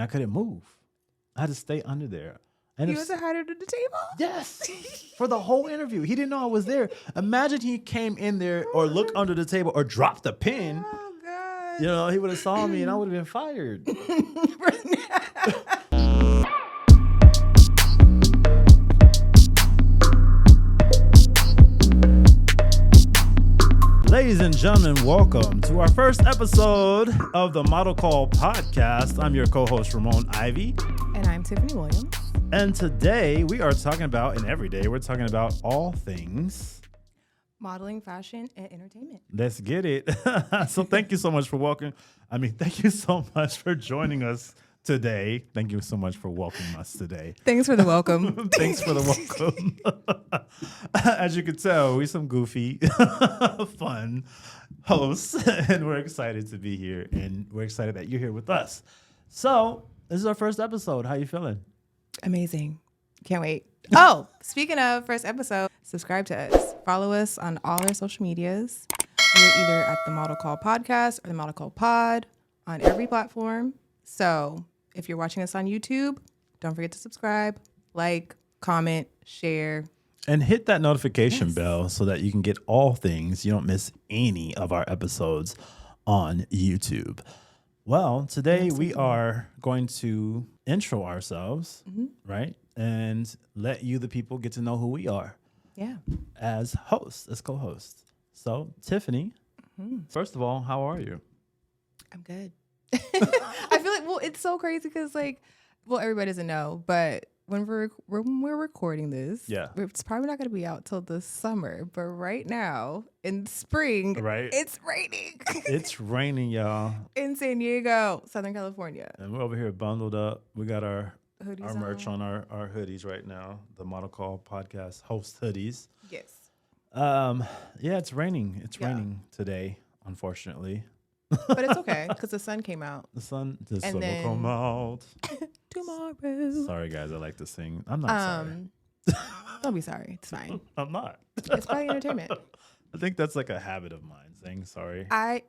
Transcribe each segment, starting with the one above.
I couldn't move. I had to stay under there. And He wasn't hiding under the table? yes, for the whole interview. He didn't know I was there. Imagine he came in there or looked under the table or dropped the pin. Oh, God. You know, he would have saw me and I would have been fired. Ladies and gentlemen, welcome to our first episode of the Model Call podcast. I'm your co-host, Ramon Ivey. And I'm Tiffany Williams. And today we are talking about, and every day we're talking about all things modeling, fashion, and entertainment. Let's get it. So thank you so much for thank you so much for joining us today. Thank you so much for welcoming us today. Thanks for the welcome. Thanks for the welcome. As you can tell, we're some goofy, fun hosts, and we're excited to be here, and we're excited that you're here with us. So this is our first episode. How you feeling? Amazing. Can't wait. Oh, speaking of first episode, subscribe to us. Follow us on all our social medias. We're either at the Model Call Podcast or the Model Call Pod on every platform. So if you're watching us on YouTube, don't forget to subscribe, like, comment, share. And hit that notification bell so that you can get all things. You don't miss any of our episodes on YouTube. Well, today we are going to intro ourselves, right? And let you, the people, get to know who we are. Yeah. As hosts, as co-hosts. So, Tiffany, first of all, how are you? I'm good. I feel like, it's so crazy because, everybody doesn't know, but when we're recording this, it's probably not going to be out till the summer. But right now, in spring, it's raining. It's raining, y'all. In San Diego, Southern California. And we're over here bundled up. We got our hoodies, our merch on our hoodies right now. The Model Call Podcast host hoodies. Yes. Yeah, it's raining. It's raining today, unfortunately. But it's okay because the sun came out. The sun will come out tomorrow. Sorry, guys. I like to sing. I'm not sorry. Don't be sorry. It's fine. I'm not. It's probably entertainment. I think that's like a habit of mine, saying sorry. I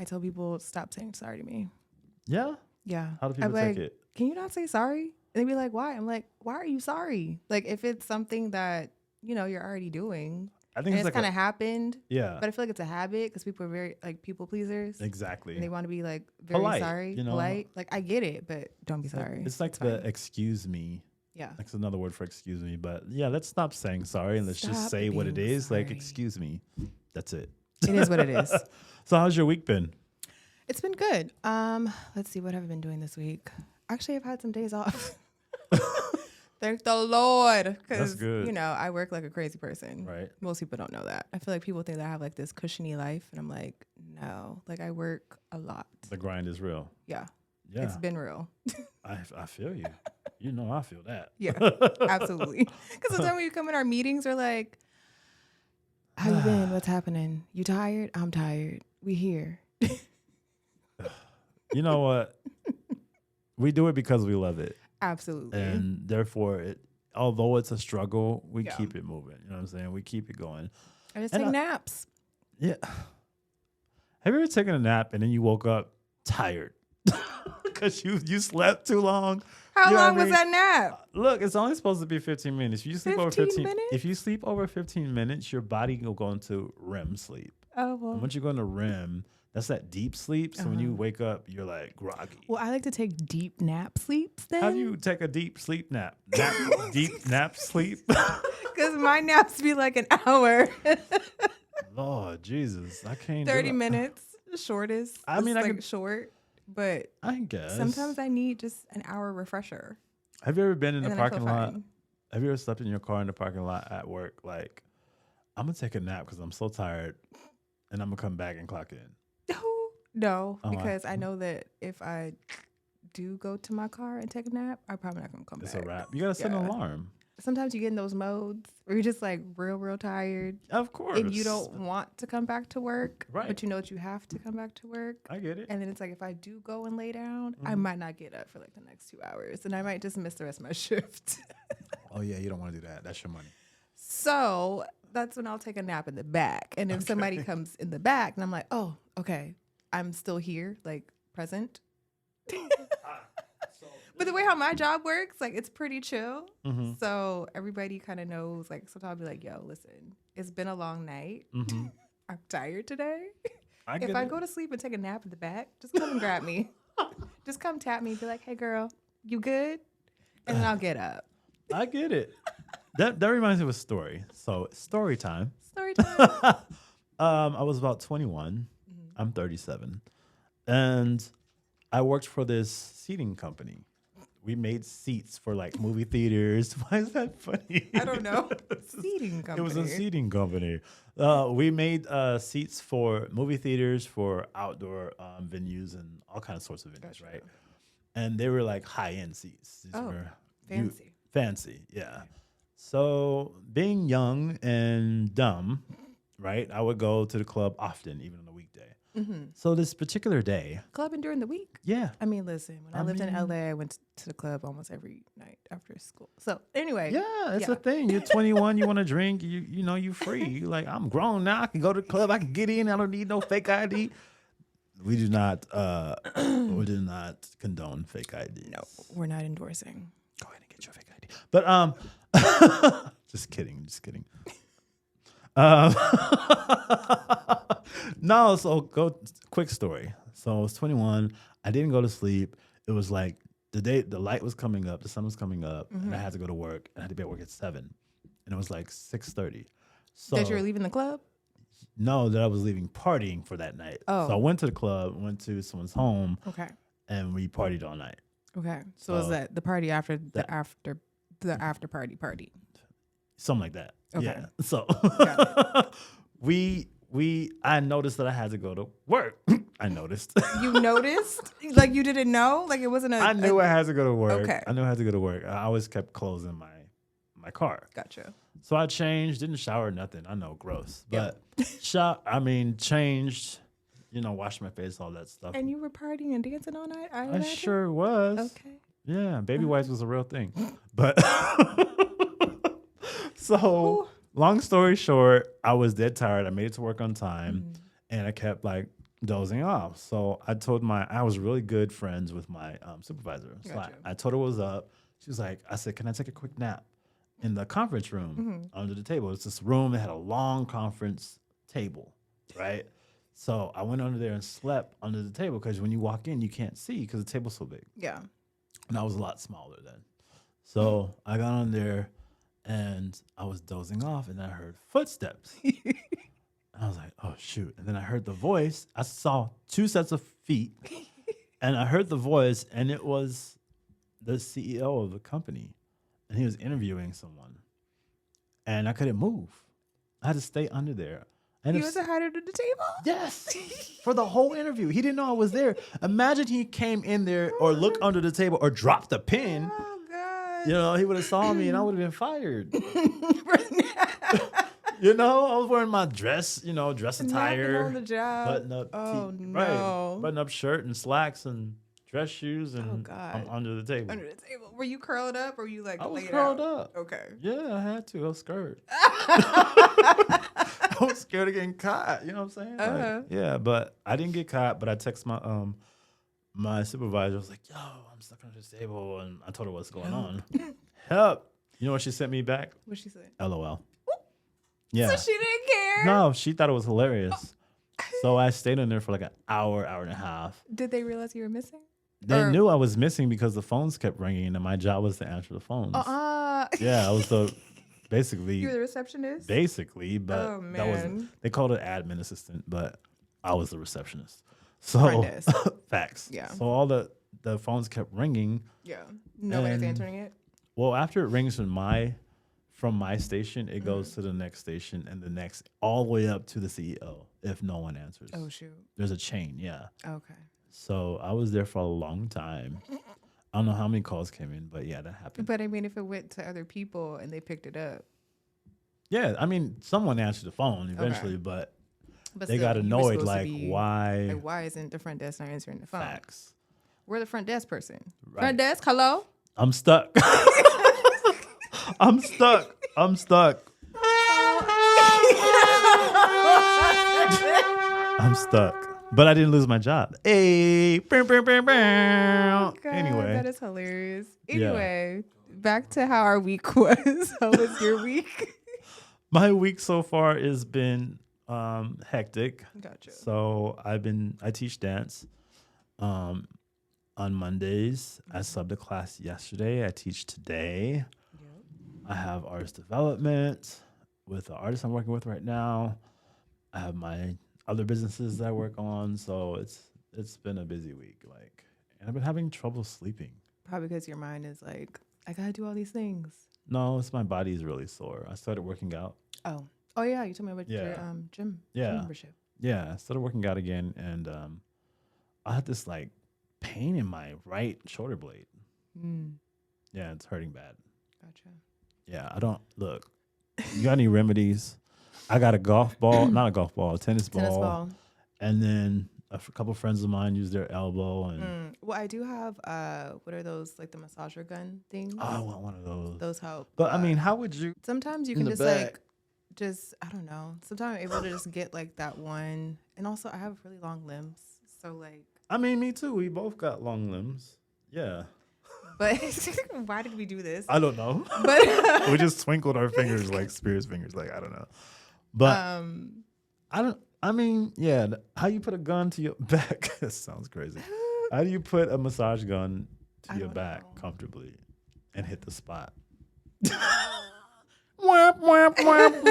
tell people stop saying sorry to me. Yeah? Yeah. How do people take it? Can you not say sorry? And they'd be like, why? I'm like, why are you sorry? Like, if it's something that, you're already doing. I think it's kind of happened. Yeah. But I feel like it's a habit because people are very people pleasers. Exactly. And they want to be very polite, sorry, polite. Like, I get it, but don't be sorry. It's like the excuse me. Yeah. That's another word for excuse me. But yeah, let's stop saying sorry and let's just say what it is. Sorry. Like, excuse me. That's it. It is what it is. So how's your week been? It's been good. Let's see, what have I been doing this week? Actually, I've had some days off. Thank the Lord. That's good. I work like a crazy person. Right. Most people don't know that. I feel like people think that I have this cushiony life. And I'm like, no. I work a lot. The grind is real. Yeah. Yeah. It's been real. I feel you. I feel that. Yeah, absolutely. Because the time when you come in our meetings, we're like, how you been? What's happening? You tired? I'm tired. We here. You know what? We do it because we love it. Absolutely. And therefore, although it's a struggle, we keep it moving. You know what I'm saying? We keep it going. I just take naps. Yeah. Have you ever taken a nap and then you woke up tired? Because you slept too long? How long was that nap? Look, it's only supposed to be 15 minutes. If you sleep over 15 minutes? If you sleep over 15 minutes, your body will go into REM sleep. Oh, well. And once you go into REM, that's that deep sleep. So when you wake up, you're like groggy. Well, I like to take deep nap sleeps then. How do you take a deep sleep nap? Deep nap sleep? Because my naps be like an hour. Lord Jesus, I can't 30 minutes, shortest. I mean, I could short, but I guess. Sometimes I need just an hour refresher. Have you ever been in the parking lot? Fine. Have you ever slept in your car in the parking lot at work? Like, I'm going to take a nap because I'm so tired and I'm going to come back and clock in. No, because I know that if I do go to my car and take a nap, I'm probably not going to come back. It's a wrap. You got to set an alarm. Sometimes you get in those modes where you're just real tired. Of course. And you don't want to come back to work. Right. But you know that you have to come back to work. I get it. And then it's if I do go and lay down, I might not get up for the next 2 hours. And I might just miss the rest of my shift. Oh, yeah. You don't want to do that. That's your money. So that's when I'll take a nap in the back. And if somebody comes in the back, and I'm like, oh, okay, I'm still here, present. But the way how my job works, like it's pretty chill. Mhm. So everybody kind of knows. Like sometimes I'll be like, "Yo, listen, it's been a long night. Mhm. I'm tired today. I If get I it. go to sleep and take a nap in the back, just come and grab me. Just come tap me and be like, "Hey, girl, you good?" And then I'll get up. I get it. That reminds me of a story. So story time. Story time. I was about 21. I'm 37, and I worked for this seating company. We made seats for like movie theaters. Why is that funny? I don't know. Seating company. It was a seating company. We made seats for movie theaters, for outdoor venues, and all kinds of sorts of venues, Gotcha. right? And they were like high-end seats. These Oh, were fancy. fancy, yeah. So being young and dumb, right? I would go to the club often, even on a weekday. So this particular day, Clubbing during the week. yeah, I mean, listen, when I lived in LA, I went to the club almost every night after school. So anyway. yeah, it's a thing. You're 21, you want to drink, you know, you free. You like, I'm grown now. I can go to the club. I can get in. I don't need no fake ID. We do not condone fake ID. No, we're not endorsing. Go ahead and get your fake ID. But just kidding. Um, no, so quick story. So I was 21. I didn't go to sleep. It was like the light was coming up, the sun was coming up, and I had to go to work. I had to be at work at 7, and it was like 6:30. So That you were leaving the club? no, that I was leaving partying for that night. Oh. So I went to the club, went to someone's home, Okay. and we partied all night. Okay. So was So that the party after the after party? Something like that. Okay. Yeah. So Got I noticed that I had to go to work. I noticed. You noticed? Like you didn't know? Like it wasn't a I knew I had to go to work. Okay. I knew I had to go to work. I always kept clothes in my car. Gotcha. So I changed, didn't shower, nothing. I know, gross. Yeah. But changed, washed my face, all that stuff. And you were partying and dancing all night? I I imagine? sure was. Okay. Yeah, baby wipes was a real thing. But so long story short, I was dead tired. I made it to work on time and I kept like dozing off. So I was really good friends with my supervisor. So Gotcha. I told her what was up. She was like, I said, can I take a quick nap in the conference room under the table? It's this room that had a long conference table, right? So I went under there and slept under the table because when you walk in, you can't see because the table's so big. Yeah. And I was a lot smaller then. So I got on there and I was dozing off and I heard footsteps. I was like, oh, shoot. And then I heard the voice. I saw 2 sets of feet and I heard the voice and it was the CEO of the company and he was interviewing someone and I couldn't move. I had to stay under there. And He was a hider to the table? yes, for the whole interview. He didn't know I was there. Imagine he came in there or looked under the table or dropped a pin. Oh, God. He would have saw me and I would have been fired. I was wearing my dress, dress attire. Napping on the job. Button up, no. button up shirt and slacks and dress shoes, and Oh, God. I'm under the table. Under the table. Were you curled up or were you like I was laid curled out? up. Okay. Yeah, I had to. I was scared. I was scared of getting caught. You know what I'm saying? Uh-huh. Yeah, but I didn't get caught. But I texted my supervisor. I was like, "Yo, I'm stuck under the table," and I told her what's going on. Help! You know what she sent me back? What'd she say? LOL. Yeah. So she didn't care? No, she thought it was hilarious. So I stayed in there for like an hour and a half. Did they realize you were missing? They knew I was missing because the phones kept ringing and my job was to answer the phones. Yeah, I was basically. You were the receptionist? Basically, but Oh, that wasn't. man. They called it admin assistant, but I was the receptionist. So Front desk. facts. Yeah. So all the phones kept ringing. Yeah. Nobody's And- answering it? Well, after it rings from my station, it goes to the next station and the next all the way up to the CEO if no one answers. Oh, shoot. There's a chain, yeah. Okay. So I was there for a long time. I don't know how many calls came in, but yeah, that happened. But I mean, if it went to other people and they picked it up. Yeah, I mean, someone answered the phone eventually, but But they still, got you were annoyed, supposed to like, be- why? Like, why isn't the front desk not answering the phone? Facts. We're the front desk person. Right. Front desk, hello? I'm stuck. I'm stuck. I'm stuck. I'm stuck. But I didn't lose my job. Hey, God, anyway, that is hilarious. Yeah. Anyway, back to how our week was. How was your week? my week so far has been hectic. Gotcha. So I teach dance on Mondays. I subbed a class yesterday. I teach today. Yep. I have artist development with the artist I'm working with right now. I have my other businesses that I work on. So it's been a busy week. And I've been having trouble sleeping. Probably because your mind is like, I gotta do all these things. No, it's my body's really sore. I started working out. Oh yeah, you told me about your Yeah. gym Yeah. membership. Yeah, I started working out again, and I had this pain in my right shoulder blade. Yeah, it's hurting bad. Gotcha. Yeah, I don't look. You got any remedies? I got a golf ball, not a golf ball, a tennis ball, and then a couple friends of mine use their elbow. And Well, I do have what are those, like the massager gun things? I want one of those. Those help. But I mean, how would you? Sometimes you in can the just back? I don't know. Sometimes I'm able to just get that one, and also I have really long limbs, so I mean, me too. We both got long limbs. Yeah. But why did we do this? I don't know. But We just twinkled our fingers like Spears fingers. I don't know. But I mean, yeah. How you put a gun to your back? That sounds crazy. How do you put a massage gun to your back comfortably and hit the spot? Whap, whap, whap.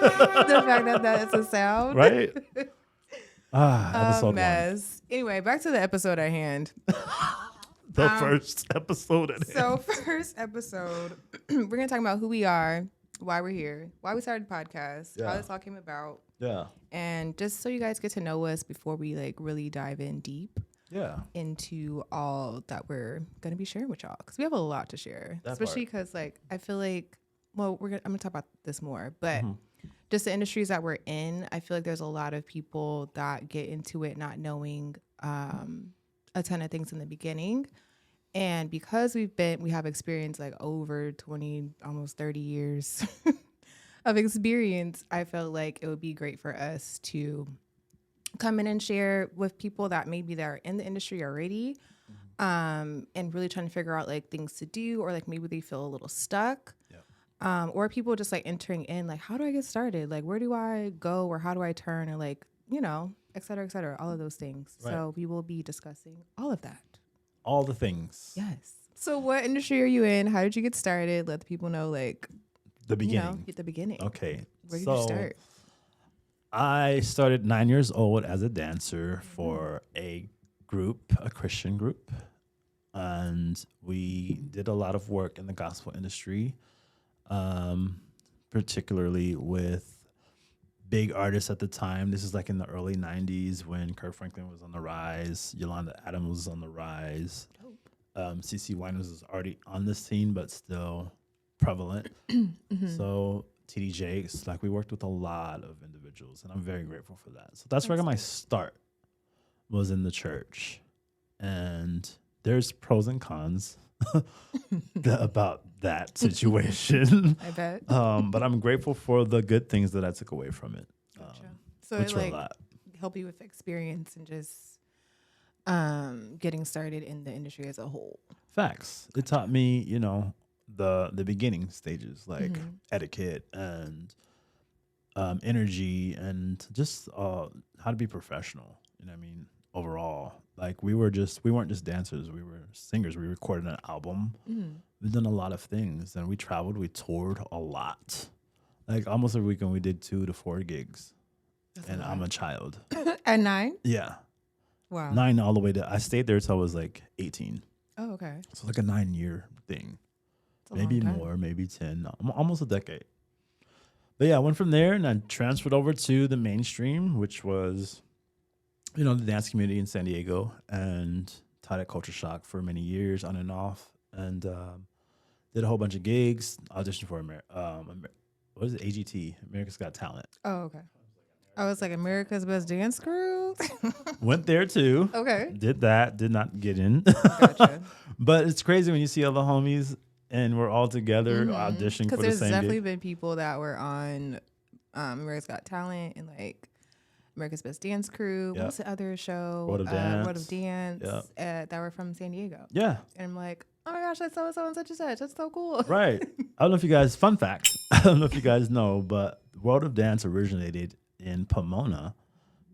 The fact that is a sound, Right? Episode mess. Anyway, back to the episode at hand. The first episode. First episode, we're gonna talk about who we are, why we're here, why we started the podcast, how this all came about. Yeah. And just so you guys get to know us before we really dive in deep. Yeah. Into all that we're gonna be sharing with y'all, because we have a lot to share, especially because I feel like, well, I'm gonna talk about this more, but just the industries that we're in, I feel like there's a lot of people that get into it not knowing a ton of things in the beginning, and because we have experience over 20, almost 30 years of experience, I felt like it would be great for us to come in and share with people that maybe they're in the industry already, and really trying to figure out things to do, or maybe they feel a little stuck, or people just entering in, how do I get started? Where do I go, or how do I turn, or et cetera, all of those things. Right. So we will be discussing all of that. All the things. Yes. So what industry are you in? How did you get started? Let the people know the beginning. At the beginning. Okay. Where did you start? I started 9 years old as a dancer for a Christian group. And we did a lot of work in the gospel industry, particularly with big artists at the time. This is in the early 90s when Kirk Franklin was on the rise, Yolanda Adams was on the rise. CeCe Winans was already on the scene, but still prevalent. So TD Jakes, we worked with a lot of individuals, and I'm very grateful for that. So that's where I got my start, was in the church. And there's pros and cons about that situation. I bet. But I'm grateful for the good things that I took away from it. Gotcha. So which it were a lot. Help you with experience and just getting started in the industry as a whole. Facts. It taught me, the beginning stages, etiquette and energy, and just how to be professional. Overall, we weren't just dancers, we were singers. We recorded an album. We've done a lot of things, and we traveled, we toured a lot. Almost every weekend we did 2 to 4 gigs. And I'm a child. At 9? Yeah. Wow. 9 all the way to, I stayed there till I was 18. Oh, okay. So a 9-year thing. Maybe more, maybe 10, almost a decade. But yeah, I went from there and I transferred over to the mainstream, which was, the dance community in San Diego, and taught at Culture Shock for many years on and off, and did a whole bunch of gigs, auditioned for what is it, AGT, America's Got Talent. Oh, okay. I was America's Best Dance Crew. Went there too. Okay. Did that, did not get in. Gotcha. But it's crazy when you see other homies and we're all together auditioning Because for the there's same definitely gig. been people that were on America's Got Talent and like America's Best Dance Crew. What was the other show? World of Dance. World of Dance. Yep. That were from San Diego. Yeah. And I'm like, oh my gosh, that's so and so and such and such. That's so cool. Right. I don't know if you guys, fun fact, I don't know if you guys know, but World of Dance originated in Pomona,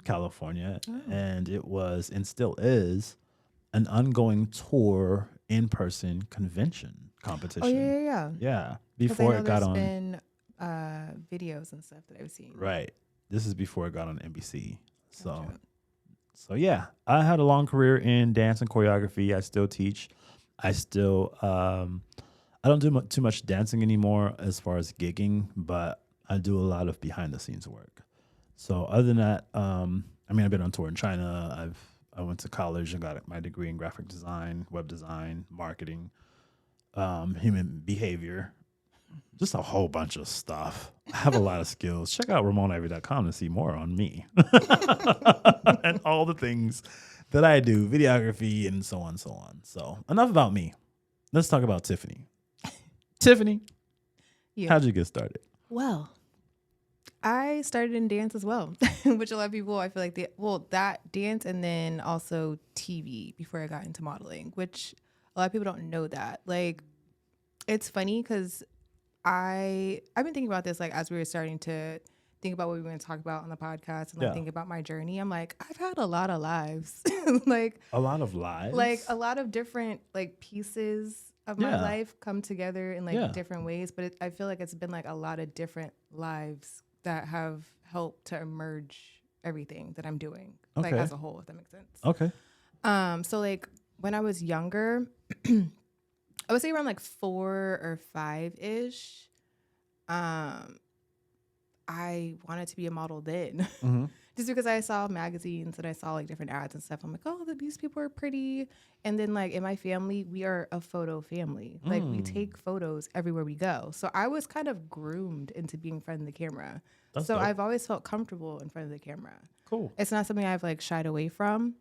California, and it was and still is an ongoing tour in-person convention competition. Oh yeah. Yeah. 'Cause Before I know it got there's on. been videos and stuff that I've seen. Right. This is before it got on NBC. So, Gotcha. so yeah, I had a long career in dance and choreography. I still teach. I still, I don't do too much dancing anymore as far as gigging, but I do a lot of behind the scenes work. So other than that, I mean, I've been on tour in China. I went to college and got my degree in graphic design, web design, marketing, human behavior, just a whole bunch of stuff. I have a lot of skills. Check out RamonIvey.com to see more on me and all the things that I do, videography and so on, so on. So enough about me. Let's talk about Tiffany. Tiffany, Yeah. how'd you get started? Well, I started in dance as well, which a lot of people, I feel like, that dance and then also TV before I got into modeling, which a lot of people don't know that. Like, it's funny because I've been thinking about this, like, as we were starting to think about what we were going to talk about on the podcast and like think about my journey. I'm like, I've had a lot of lives, like A lot of lives? like a lot of different like pieces of my life come together in like different ways. But I feel like it's been like a lot of different lives that have helped to emerge everything that I'm doing, like as a whole, if that makes sense. Okay. So like when I was younger, I would say around like 4 or 5-ish, I wanted to be a model then. Just because I saw magazines and I saw like different ads and stuff. I'm like, oh, these people are pretty. And then like in my family, we are a photo family. Like we take photos everywhere we go. So I was kind of groomed into being in front of the camera. That's so dope. I've always felt comfortable in front of the camera. Cool. It's not something I've like shied away from.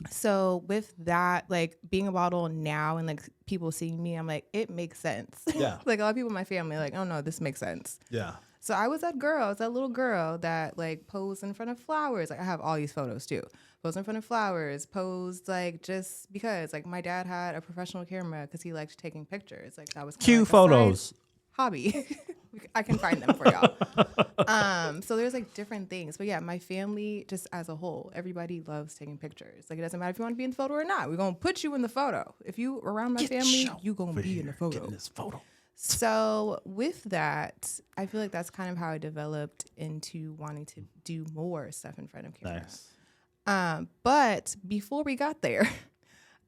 So with that, like being a model now and like people seeing me, I'm like, it makes sense. Yeah. Like a lot of people in my family, like, oh no, this makes sense. Yeah. So I was that girl, that little girl that like posed in front of flowers. Like I have all these photos too. Posed in front of flowers, posed like just because like my dad had a professional camera because he liked taking pictures. Like that was Cue like photos. hobby. I can find them for y'all. So there's like different things. But yeah, my family just as a whole, everybody loves taking pictures. Like it doesn't matter if you want to be in the photo or not. We're going to put you in the photo. If you around my family, you going to be in the photo. Get in this photo. So with that, I feel like that's kind of how I developed into wanting to do more stuff in front of camera. Nice. But before we got there,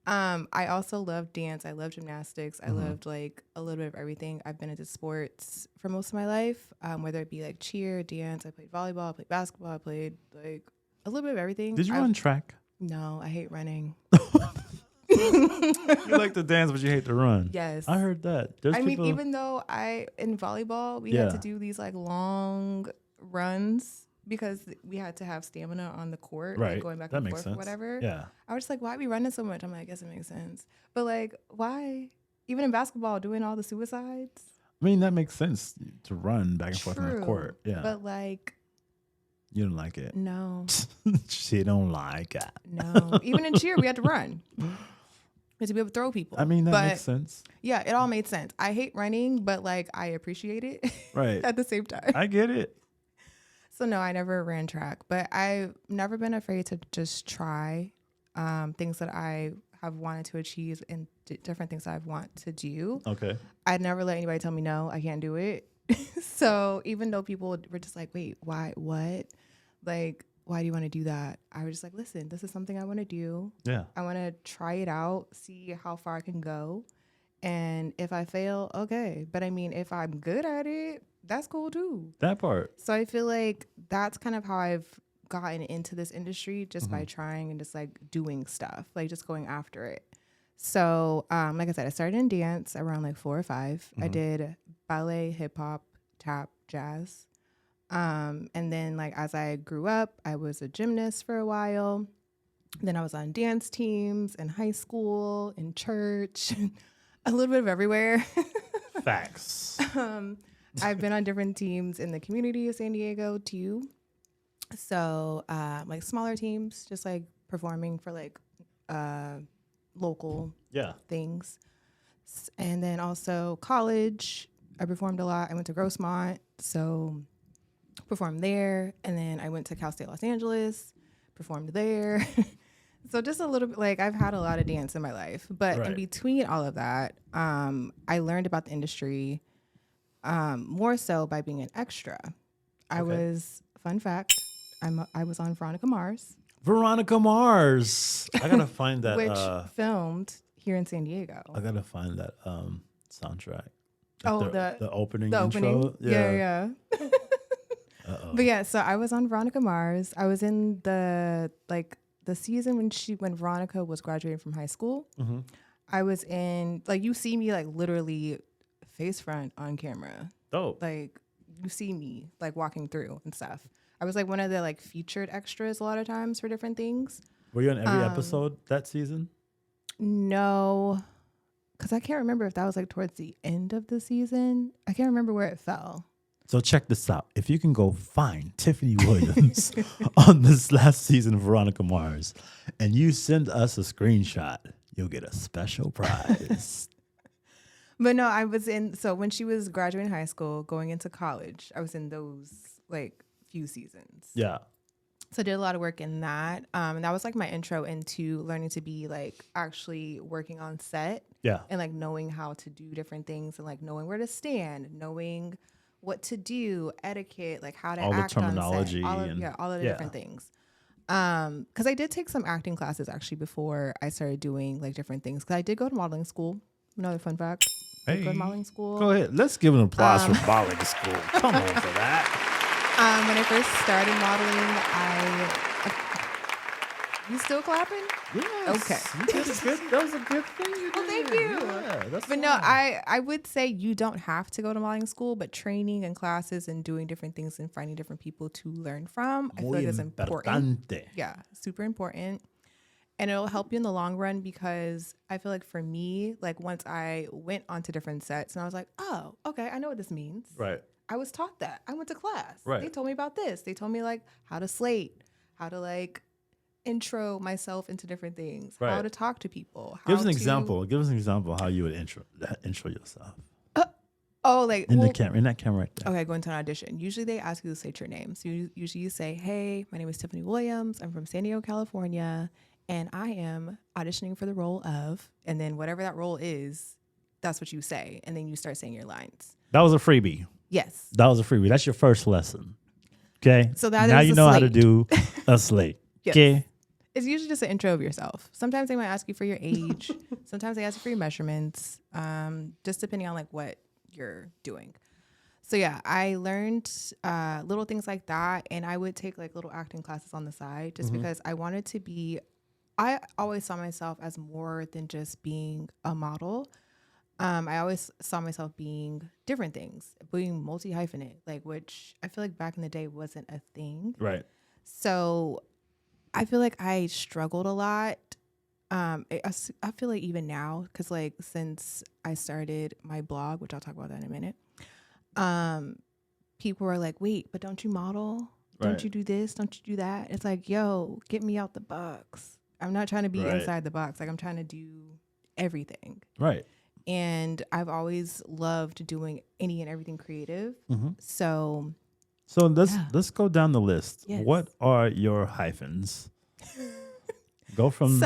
I also loved dance. I loved gymnastics. I loved like a little bit of everything. I've been into sports for most of my life, whether it be like cheer, dance. I played volleyball, I played basketball, I played like a little bit of everything. Did you run track? No, I hate running. You like to dance, but you hate to run. Yes. I heard that. I mean, even though in volleyball, we had to do these like long runs because we had to have stamina on the court, like going back and forth or whatever. Yeah. I was just like, why are we running so much? I'm like, I guess it makes sense. But like, why? Even in basketball, doing all the suicides? I mean, that makes sense to run back and forth on the court. Yeah. But like, you don't like it. no. She don't like it. No. Even in cheer, we had to run. We had to be able to throw people. I mean, that makes sense. Yeah, it all made sense. I hate running, but like I appreciate it Right. at the same time. I get it. So no, I never ran track, but I've never been afraid to just try things that I have wanted to achieve and different things that I want to do. Okay. I'd never let anybody tell me no, I can't do it. So even though people were just like, wait, why, what? Like, why do you want to do that? I was just like, listen, this is something I want to do. Yeah. I want to try it out, see how far I can go. And if I fail, okay. But I mean, if I'm good at it, that's cool too. That part. So I feel like that's kind of how I've gotten into this industry, just by trying and just like doing stuff, like just going after it. So like I said, I started in dance around like 4 or 5. I did ballet, hip hop, tap, jazz. And then like as I grew up, I was a gymnast for a while. Then I was on dance teams in high school, in church. A little bit of everywhere. Facts. I've been on different teams in the community of San Diego too. So like smaller teams, just like performing for like local things. And then also college, I performed a lot. I went to Grossmont, so performed there. And then I went to Cal State Los Angeles, performed there. So just a little bit, like I've had a lot of dance in my life. But in between all of that, I learned about the industry more so by being an extra. I was, fun fact, I was on Veronica Mars. Veronica Mars. I gotta find that. Which filmed here in San Diego. I gotta find that soundtrack. The opening the intro. Opening? Yeah. But yeah, so I was on Veronica Mars. I was in the season when Veronica was graduating from high school. Mm-hmm. I was in, like, you see me like literally face front on camera. Dope. Like you see me like walking through and stuff. I was like one of the like featured extras a lot of times for different things. Were you on every episode that season? No, because I can't remember if that was like towards the end of the season. I can't remember where it fell. So check this out. If you can go find Tiffany Williams on this last season of Veronica Mars and you send us a screenshot, you'll get a special prize. But no, I was in, so when she was graduating high school, going into college, I was in those like few seasons. Yeah. So I did a lot of work in that. And that was like my intro into learning to be like actually working on set. Yeah. And like knowing how to do different things and like knowing where to stand, knowing what to do, etiquette, like how to all act the terminology on set, all of the different things. Because I did take some acting classes actually before I started doing like different things. Because I did go to modeling school. Another fun fact. Hey, go to modeling school. Go ahead. Let's give an applause for modeling school. Come on for that. When I first started modeling, you still clapping? Yes. Okay. That was a good thing you did. Well, thank you. Yeah, that's But no, I would say you don't have to go to modeling school, but training and classes and doing different things and finding different people to learn from, I feel like is important. Yeah, super important. And it'll help you in the long run because I feel like for me, like once I went onto different sets and I was like, oh, okay, I know what this means. Right. I was taught that. I went to class. Right. They told me about this. They told me like how to slate, how to like intro myself into different things, how to talk to people. Give us an example. Give us an example of how you would intro yourself. Like in that camera right there. Okay, going to an audition. Usually they ask you to state your name. So usually you say, hey, my name is Tiffany Williams. I'm from San Diego, California. And I am auditioning for the role of, and then whatever that role is, that's what you say. And then you start saying your lines. That was a freebie. Yes. That was a freebie. That's your first lesson. Okay. So that now is you know how to do a slate. Yes. Okay. It's usually just an intro of yourself. Sometimes they might ask you for your age. Sometimes they ask you for your measurements, just depending on like what you're doing. So yeah, I learned little things like that. And I would take like little acting classes on the side just because I wanted to be, I always saw myself as more than just being a model. I always saw myself being different things, being multi-hyphenate, like which I feel like back in the day wasn't a thing. Right. So I feel like I struggled a lot. I feel like even now, because like since I started my blog, which I'll talk about that in a minute, people are like, wait, but don't you model? Don't you do this? Don't you do that? It's like, yo, get me out the box. I'm not trying to be inside the box. Like I'm trying to do everything. Right. And I've always loved doing any and everything creative. Mm-hmm. So let's go down the list. Yes. What are your hyphens? Go from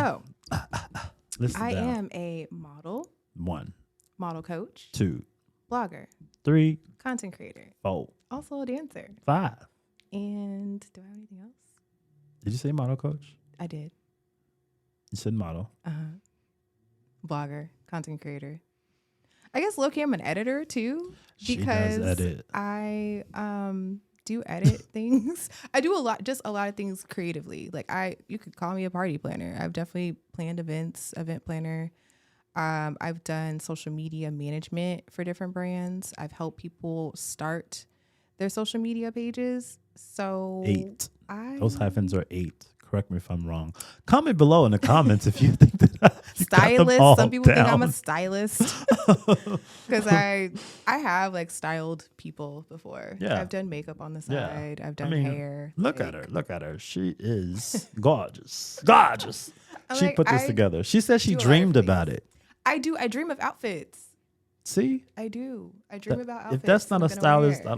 I am a model. 1. Model coach. 2. Blogger. 3. Content creator. 4. Also a dancer. 5. And do I have anything else? Did you say model coach? I did. You said model. Blogger. Content creator. I guess low-key I'm an editor too. Because she does edit. I do edit things. I do a lot of things creatively. Like you could call me a party planner. I've definitely planned events, event planner. I've done social media management for different brands. I've helped people start their social media pages. So 8. Those hyphens are 8. Correct me if I'm wrong. Comment below in the comments if you think that Stylist. Some people think I'm a down. stylist because I have like styled people before. Yeah. I've done makeup on the Yeah. side. I've I done mean, hair. look like- at her. Look at her. She is gorgeous. Gorgeous. She like, put this I together. She said she do a lot of dreamed things. about it. I do. I dream of outfits. See? I do. I dream about outfits. If that's not I'm a gonna stylist, wear.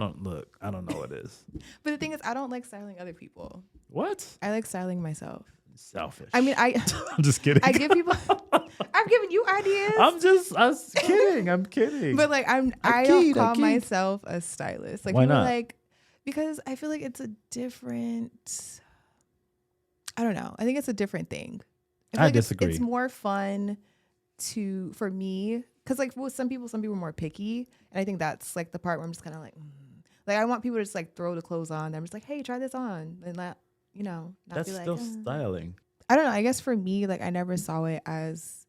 I don't know what is. But the thing is, I don't like styling other people. What? I like styling myself. Selfish. I mean, I'm just kidding. I give people. I've given you ideas. I was kidding. I'm kidding. But like I don't call myself a stylist. Like Why people not? like because I feel like it's a different. I don't know. I think it's a different thing. feel I like disagree. It's more fun for me because like with some people are more picky, and I think that's like the part where I'm just kind of like I want people to just like throw the clothes on. I'm just like, hey, try this on, and not That's be like, still styling. I don't know. I guess for me, like I never saw it as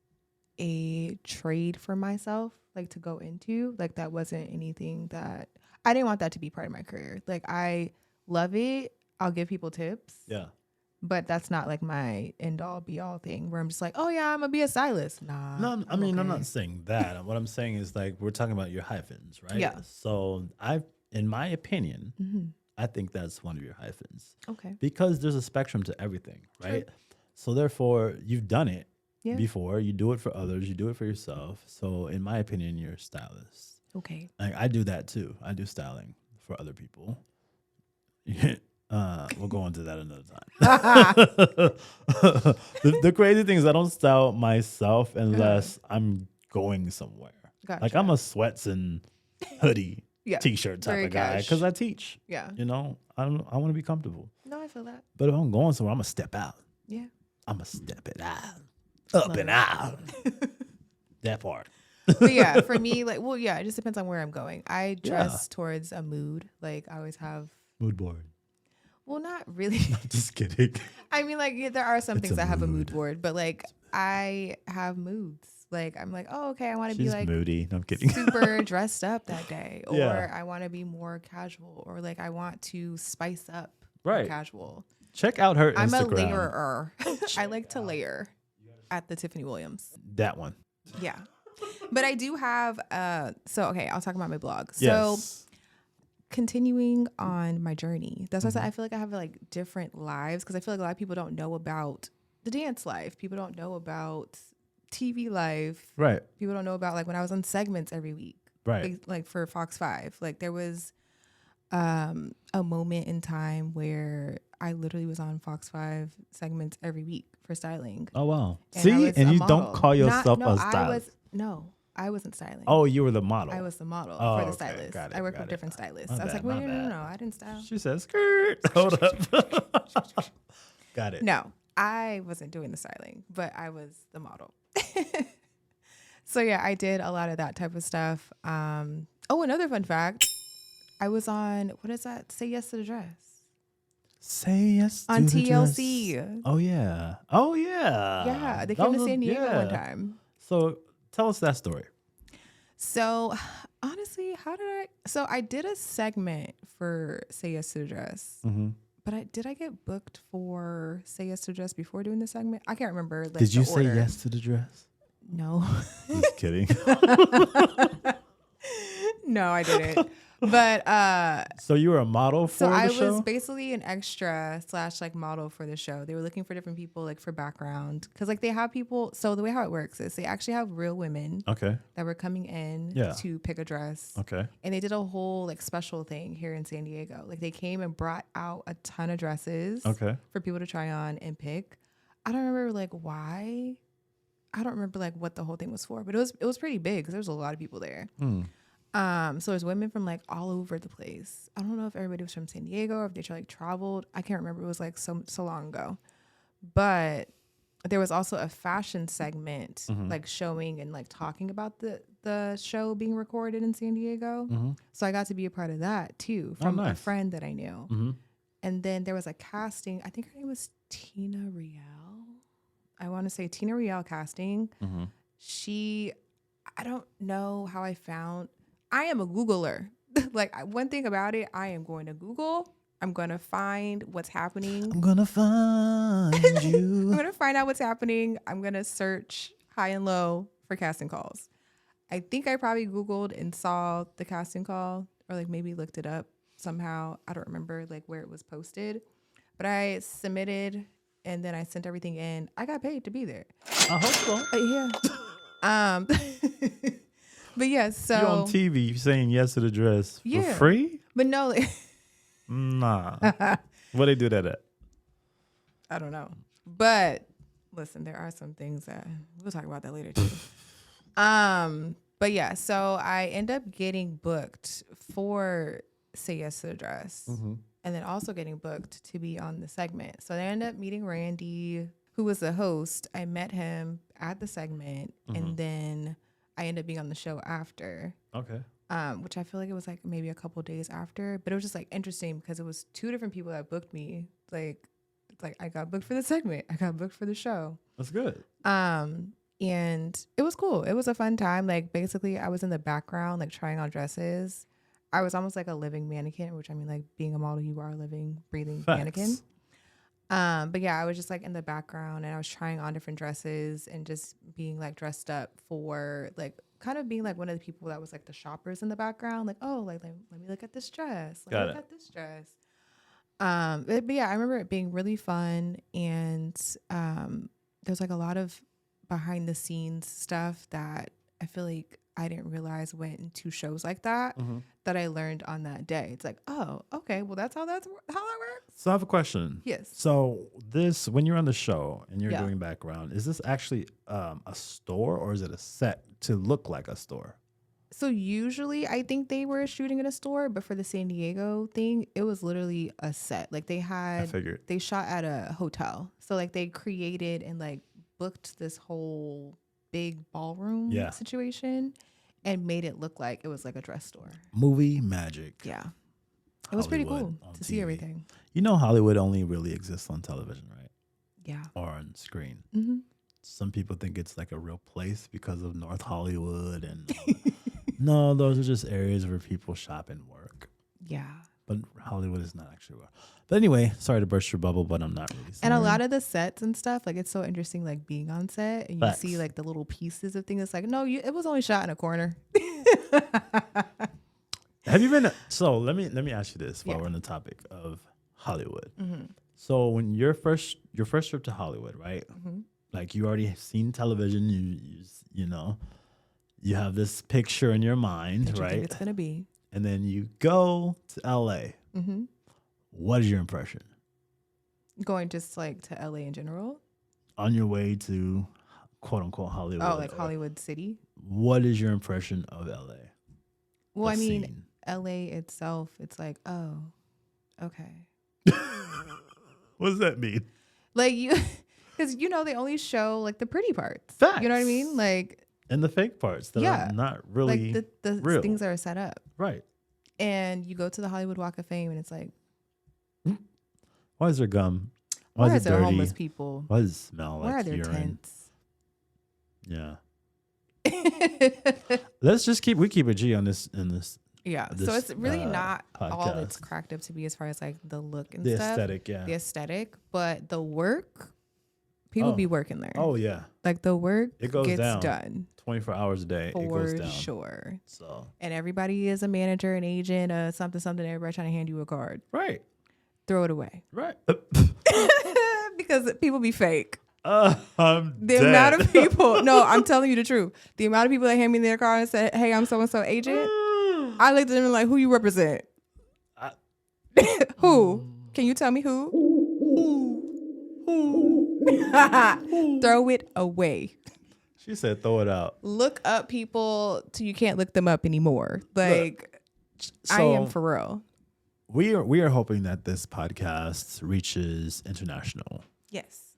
a trade for myself, like to go into. Like that wasn't anything that I didn't want that to be part of my career. Like I love it. I'll give people tips. Yeah. But that's not like my end all be all thing where I'm just like, oh yeah, I'm gonna be a stylist. Nah. No, I mean, I'm not saying that. What I'm saying is like we're talking about your hyphens, right? Yeah. So in my opinion, I think that's one of your hyphens. Okay. Because there's a spectrum to everything, right? True. So therefore, you've done it Yeah. before. You do it for others. You do it for yourself. So in my opinion, you're a stylist. Okay. Like I do that too. I do styling for other people. We'll go into that another time. the crazy thing is I don't style myself unless I'm going somewhere. Gotcha. Like I'm a sweats and hoodie, Yeah. t-shirt type Very of guy cash. because I teach. Yeah. I want to be comfortable. No, I feel that. But if I'm going somewhere, I'm gonna step out. Yeah. I'm gonna step it out, up Love and it. out. That part. But yeah, for me, like, well, yeah, it just depends on where I'm going. I dress towards a mood. Like I always have. Mood board. Well, not really. Just kidding. I mean, like, yeah, there are some It's things a that have a mood. mood board, but like, I have moods. Like, I'm like, oh, okay, I want to be She's like moody. No, I'm kidding. super dressed up that day, or Yeah. I want to be more casual, or like I want to spice up my Right. casual. Check out her I'm a Instagram. layerer. I like to layer at the Tiffany Williams. That one. Yeah. But I do have so okay, I'll talk about my blog. So Yes. continuing on my journey. That's why I said I feel like I have like different lives because I feel like a lot of people don't know about the dance life. People don't know about TV life. Right. People don't know about like when I was on segments every week. Right. Like for Fox 5. Like there was a moment in time where I literally was on Fox 5 segments every week for styling. Oh wow. And I See, was and a you model. don't call yourself No, a stylist. I wasn't styling. Oh, you were the model. I was the model Oh, for the okay. stylist. Got it, I worked got with it. different stylists. My I was bad, like, my wait, no, bad. I didn't style. She says, skirt. Hold up. Got it. No, I wasn't doing the styling, but I was the model. So yeah, I did a lot of that type of stuff. Oh, another fun fact. I was on, what is that? Say Yes to the Dress. Say yes On to the TLC. dress. Oh yeah. Oh yeah. Yeah, they That came to was a- San Diego yeah. one time. So tell us that story. So honestly, so I did a segment for Say Yes to the Dress. Mm-hmm. But did I get booked for Say Yes to the Dress before doing the segment? I can't remember. Like, Did you the say order. yes to the dress? No. Just kidding. No, I didn't. But So you were a model for so the I show? was basically an extra / like model for the show. They were looking for different people like for background because like they have people. So the way how it works is they actually have real women Okay. that were coming in Yeah. to pick a dress. Okay. And they did a whole like special thing here in San Diego. Like they came and brought out a ton of dresses Okay. for people to try on and pick. I don't remember like why. I don't remember like what the whole thing was for, but it was pretty big because there was a lot of people there. So there's women from like all over the place. I don't know if everybody was from San Diego or if they like traveled. I can't remember. It was like so long ago. But there was also a fashion segment like showing and like talking about the show being recorded in San Diego. So I got to be a part of that too from a nice. friend that I knew. Mm-hmm. And then there was a casting. I think her name was Tina Riel. I want to say Tina Riel casting. Mm-hmm. I don't know how I am a Googler. Like one thing about it, I am going to Google I'm going to find what's happening. I'm gonna find I'm you. going to find out what's happening. I'm going to search high and low for casting calls. I think I probably Googled and saw the casting call, or like maybe looked it up somehow. I don't remember like where it was posted, but I submitted and then I sent everything in. I got paid to be there. I hope so. Yeah. But yeah, so You're on TV saying yes to the dress for Yeah. free? but no, like, Nah. What they do that at? I don't know. But listen, there are some things that we'll talk about that later too. But yeah, so I end up getting booked for Say Yes to the Dress, and then also getting booked to be on the segment. So I end up meeting Randy, who was the host. I met him at the segment, and then I ended up being on the show after. Okay. Which I feel like it was like maybe a couple days after, but it was just like interesting because it was two different people that booked me. Like I got booked for the segment, I got booked for the show. That's good. And it was cool. It was a fun time. Like basically I was in the background, like trying on dresses. I was almost like a living mannequin, which I mean, like being a model, you are a living, breathing mannequin. But yeah, I was just like in the background and I was trying on different dresses and just being like dressed up for like kind of being like one of the people that was like the shoppers in the background. Like, oh, like let me look at this dress. Let me look at this dress. But yeah, I remember it being really fun. And there's like a lot of behind the scenes stuff that I feel like I didn't realize went into shows like that that I learned on that day. It's like, oh, okay, well that's how that works. So I have a question. Yes. So this, when you're on the show and you're Yeah. doing background, is this actually a store or is it a set to look like a store? So usually I think they were shooting in a store, but for the San Diego thing, it was literally a set. Like they shot at a hotel. So like they created and like booked this whole big ballroom situation and made it look like it was like a dress store. Movie magic. Yeah. It was pretty Hollywood cool on to see TV. everything. You know, Hollywood only really exists on television, right? Yeah. Or on screen. Mm-hmm. Some people think it's like a real place because of North Hollywood and no, those are just areas where people shop and work. Yeah. But Hollywood is not actually real. But anyway, sorry to burst your bubble, but I'm not really sorry. And a lot of the sets and stuff, like it's so interesting, like being on set and Facts. you see like the little pieces of things. It's like, no, it was only shot in a corner. Have you been? So let me ask you this while we're on the topic of Hollywood. So when your first trip to Hollywood, right? Like you already seen television, you know, you have this picture in your mind, That you right? think it's gonna be. And then you go to LA. What is your impression Going just like to LA in general? on your way to quote unquote Hollywood? Oh, like Hollywood City? What is your impression of LA? Well, The I mean, scene. LA itself, it's like, oh, okay. What does that mean? Like you, because you know, they only show like the pretty parts. Facts. You know what I mean? Like, And the fake parts that are not really like the real. things that are set up. Right. And you go to the Hollywood Walk of Fame and it's like, Why is there gum? where Why are is it there dirty? homeless people? Why does it smell Where are like there urine? tents? Yeah. Let's just keep it G on this Yeah. this, So it's really not all podcast. it's cracked up to be as far as like the look and the stuff. aesthetic, yeah. The aesthetic, but the work, people be working there. Oh yeah. Like the work It goes gets down. done 24 hours a day. It goes for down. sure. So And everybody is a manager, an agent, something. Everybody trying to hand you a card. right. Throw it away. Right. Because people be fake. I'm The dead. amount of people, no, I'm telling you the truth. The amount of people that hand me their card and say, hey, I'm so-and-so agent. I looked at them and like, who you represent? Who? Can you tell me who? Throw it away. She said throw it out. Look up people till you can't look them up anymore. Like, I am for real. We are hoping that this podcast reaches international Yes.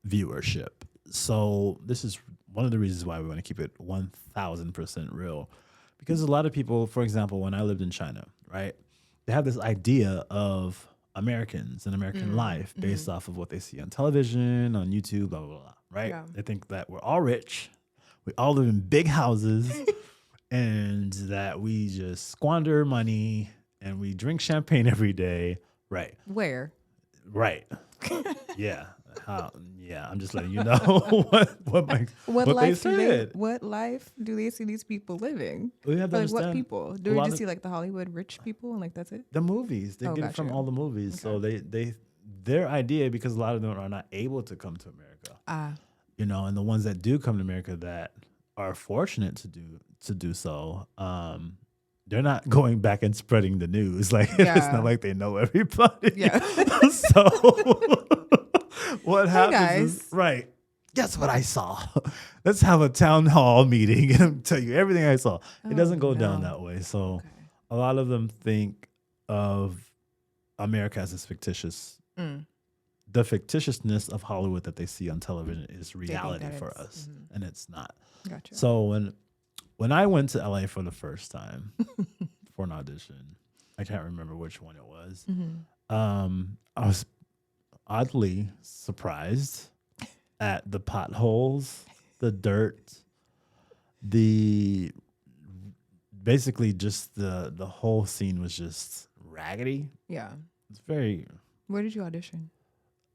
viewership. So this is one of the reasons why we want to keep it 1000% real, because a lot of people, for example, when I lived in China, right, they have this idea of Americans and American life based off of what they see on television, on YouTube, blah, blah, blah, right? Yeah. They think that we're all rich. We all live in big houses and that we just squander money and we drink champagne every day, Right. Where? Right. Yeah. Yeah. I'm just letting you know what they said. What life do they see these people living? We have to Or, like, what understand people? a Do we lot just of see like the Hollywood rich people and like that's it? the movies. They Oh, get it got from you. all the movies. So their idea, because a lot of them are not able to come to America. You know, and the ones that do come to America that are fortunate to do so, they're not going back and spreading the news. Like it's Yeah. not like they know everybody. Yeah. So what happens guys. is right. Guess what I saw? Let's have a town hall meeting and tell you everything I saw. It doesn't go down that way. So a lot of them think of America as this fictitious. The fictitiousness of Hollywood that they see on television is reality for us, and it's not. Gotcha. So when I went to LA for the first time for an audition, I can't remember which one it was. I was oddly surprised at the potholes, the dirt, basically just the whole scene was just raggedy. Yeah. It's very. Where did you audition?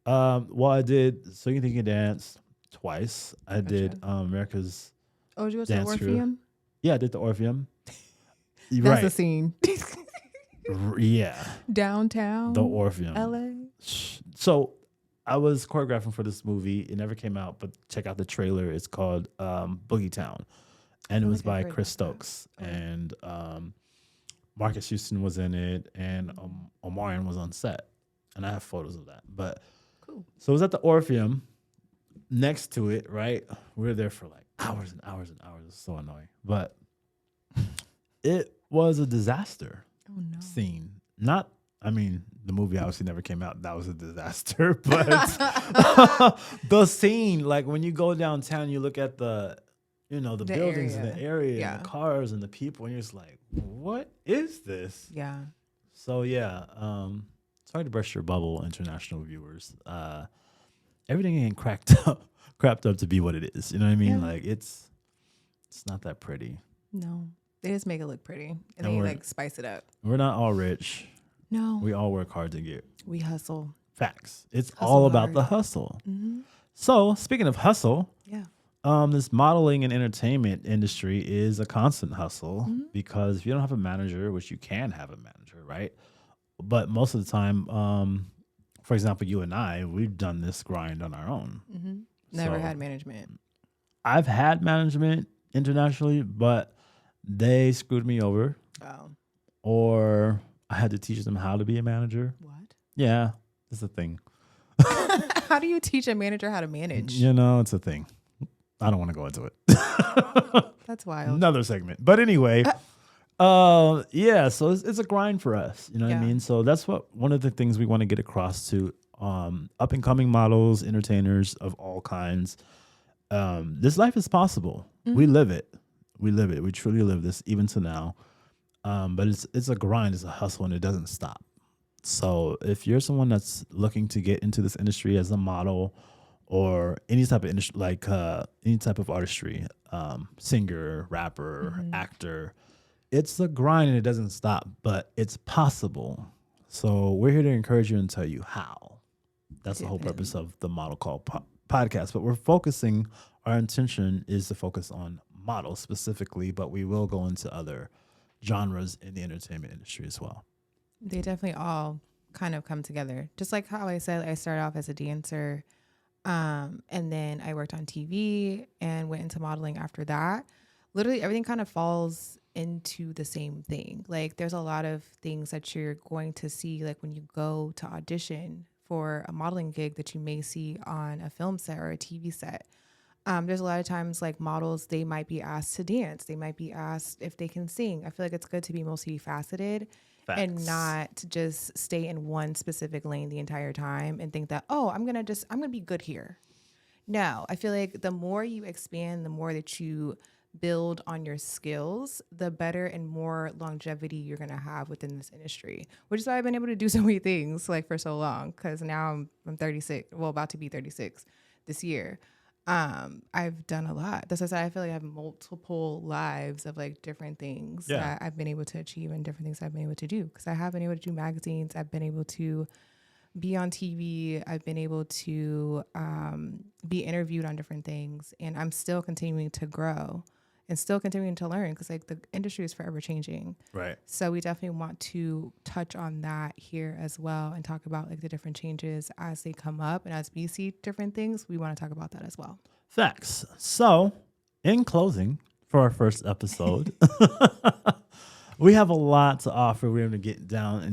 Well, I did So You Think You Can Dance twice. I did America's. Oh, did you go to the Dance Orpheum? Yeah, I did the Orpheum. That's the scene. Yeah. Downtown. The Orpheum. LA. So I was choreographing for this movie. It never came out, but check out the trailer. It's called Boogie Town. And it was by Chris Stokes. And Marcus Houston was in it. And Omarion was on set. And I have photos of that. But cool. So it was at the Orpheum. Next to it, right? We were there for like hours and hours and hours. It was so annoying. But it was a disaster scene. The movie obviously never came out. That was a disaster. But the scene, like when you go downtown, you look at the buildings and the area and the cars and the people, and you're just like, what is this? Yeah. So yeah, sorry to burst your bubble, international viewers. Everything ain't cracked up to be what it is. You know what I mean? Yeah. Like it's not that pretty. No, they just make it look pretty, and then you like spice it up. We're not all rich. No, we all work hard to get. We hustle. Facts. It's all about the hustle. So speaking of hustle, this modeling and entertainment industry is a constant hustle because if you don't have a manager, which you can have a manager, right? But most of the time, for example, you and I, we've done this grind on our own. Never had management. I've had management internationally, but they screwed me over. Oh. Or I had to teach them how to be a manager. What? Yeah, it's a thing. How do you teach a manager how to manage? It's a thing. I don't want to go into it. That's wild. Another segment. But anyway, so it's a grind for us. You know what I mean? So that's one of the things we want to get across to up and coming models, entertainers of all kinds. This life is possible. We live it. We truly live this even to now. But it's a grind, it's a hustle, and it doesn't stop. So if you're someone that's looking to get into this industry as a model or any type of industry, like any type of artistry, singer, rapper, actor, it's a grind and it doesn't stop, but it's possible. So we're here to encourage you and tell you how. That's the whole purpose of the Model Call podcast. But our intention is to focus on models specifically, but we will go into other genres in the entertainment industry as well. They definitely all kind of come together. Just like how I said, I started off as a dancer, and then I worked on TV and went into modeling after that. Literally everything kind of falls into the same thing. Like there's a lot of things that you're going to see, like when you go to audition for a modeling gig that you may see on a film set or a TV set. There's a lot of times like models, they might be asked to dance. They might be asked if they can sing. I feel like it's good to be multifaceted. Facts. And not just stay in one specific lane the entire time and think that, I'm going to be good here. No, I feel like the more you expand, the more that you build on your skills, the better and more longevity you're going to have within this industry, which is why I've been able to do so many things like for so long. Cause now I'm 36, about to be 36 this year. I've done a lot. That's why I said I feel like I have multiple lives of like different things that I've been able to achieve and different things I've been able to do. Because I have been able to do magazines. I've been able to be on TV. I've been able to be interviewed on different things. And I'm still continuing to grow and still continuing to learn because like the industry is forever changing. Right. So we definitely want to touch on that here as well and talk about like the different changes as they come up. And as we see different things, we want to talk about that as well. Facts. So in closing for our first episode, we have a lot to offer. We're going to get down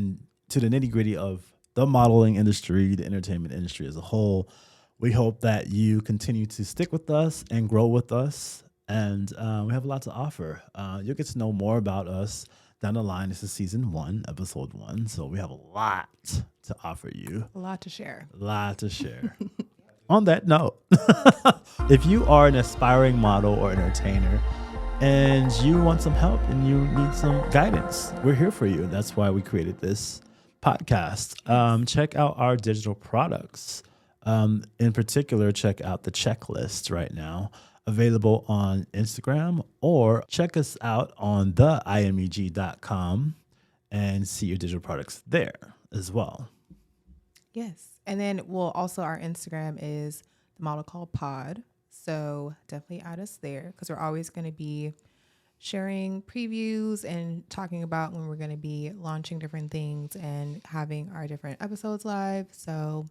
into the nitty gritty of the modeling industry, the entertainment industry as a whole. We hope that you continue to stick with us and grow with us. And we have a lot to offer. You'll get to know more about us down the line. This is season 1, episode 1. So we have a lot to offer you. A lot to share. A lot to share. On that note, if you are an aspiring model or entertainer and you want some help and you need some guidance, we're here for you. That's why we created this podcast. Check out our digital products. In particular, check out the checklist right now, available on Instagram, or check us out on theimeg.com and see your digital products there as well. Yes. And then our Instagram is the Model Call Pod. So definitely add us there because we're always going to be sharing previews and talking about when we're going to be launching different things and having our different episodes live. So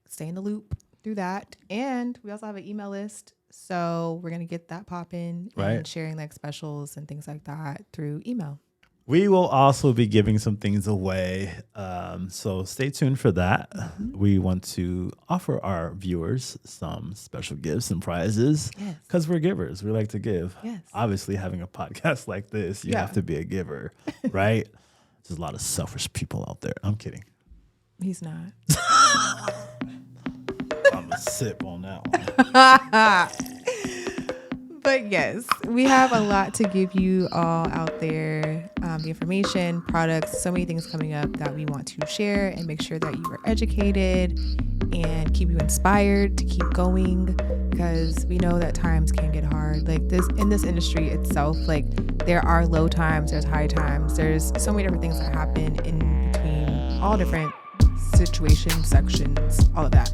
stay in the loop through that. And we also have an email list. So we're going to get that popping and sharing like specials and things like that through email. We will also be giving some things away. So stay tuned for that. Mm-hmm. We want to offer our viewers some special gifts and prizes because we're givers. We like to give. Yes. Obviously, having a podcast like this, you have to be a giver, right? There's a lot of selfish people out there. I'm kidding. He's not. I'm going to sip on that one. But yes, we have a lot to give you all out there. The information, products, so many things coming up that we want to share and make sure that you are educated and keep you inspired to keep going because we know that times can get hard. Like this in this industry itself, like there are low times, there's high times. There's so many different things that happen in between all different situations, sections, all of that.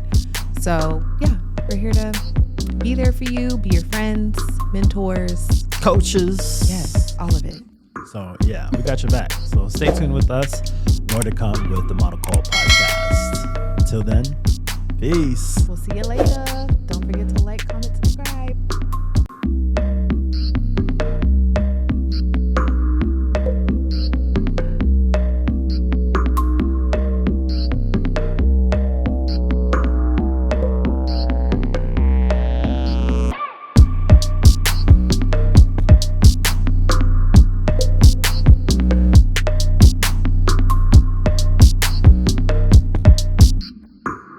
So yeah, we're here to be there for you, be your friends, mentors, coaches. Yes, all of it. So yeah, we got your back. So stay tuned with us. More to come with the Model Call podcast. Until then, peace. We'll see you later. Don't forget to